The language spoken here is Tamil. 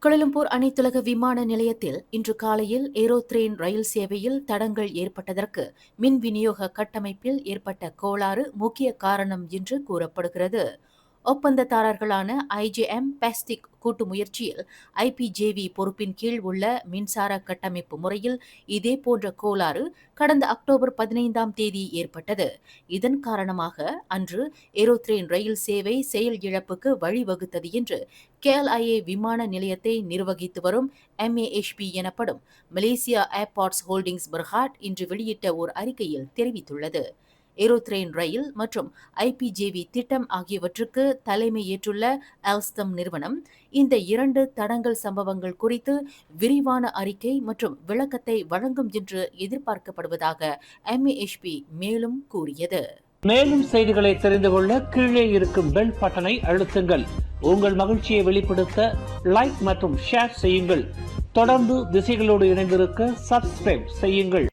கோலாலம்பூர் அனைத்துலக விமான நிலையத்தில் இன்று காலையில் ஏரோத்ரேன் ரயில் சேவையில் தடங்கல் ஏற்பட்டதற்கு மின் விநியோக கட்டமைப்பில் ஏற்பட்ட கோளாறு முக்கிய காரணம் என்று கூறப்படுகிறது. ஒப்பந்ததாரர்களான ஐஜேஎம் பாஸ்டிக் கூட்டு முயற்சியில் ஐபிஜேவி பொறுப்பின் கீழ் உள்ள மின்சார கட்டமைப்பு முறையில் இதேபோன்ற கோளாறு கடந்த அக்டோபர் 15ஆம் தேதி ஏற்பட்டது. இதன் காரணமாக அன்று ஏரோத்ரேன் ரயில் சேவை செயல் இழப்புக்கு வழிவகுத்தது என்று கேஎல்ஐஏ விமான நிலையத்தை நிர்வகித்து வரும் MAHP எனப்படும் மலேசியா ஏர்போர்ட்ஸ் ஹோல்டிங்ஸ் பெர்ஹாட் இன்று வெளியிட்ட ஓர் அறிக்கையில் தெரிவித்துள்ளது. ஏரோத்ரேன் ரயில் மற்றும் ஐபிஜேவி திட்டம் ஆகியவற்றுக்கு தலைமையேற்றுள்ள ஆல்ஸ்டம் நிறுவனம் இந்த இரண்டு தடங்கல் சம்பவங்கள் குறித்து விரிவான அறிக்கை மற்றும் விளக்கத்தை வழங்கும் என்று எதிர்பார்க்கப்படுவதாக MAHP மேலும் கூறியது. மேலும் செய்திகளை தெரிந்து கொள்ள கீழே இருக்கும் பெல் பட்டனை அழுத்துங்கள். உங்கள் மகிழ்ச்சியை வெளிப்படுத்த லைக் மற்றும் ஷேர் செய்யுங்கள். தொடர்ந்து திசைகளோடு இணைந்திருக்க சப்ஸ்கிரைப் செய்யுங்கள்.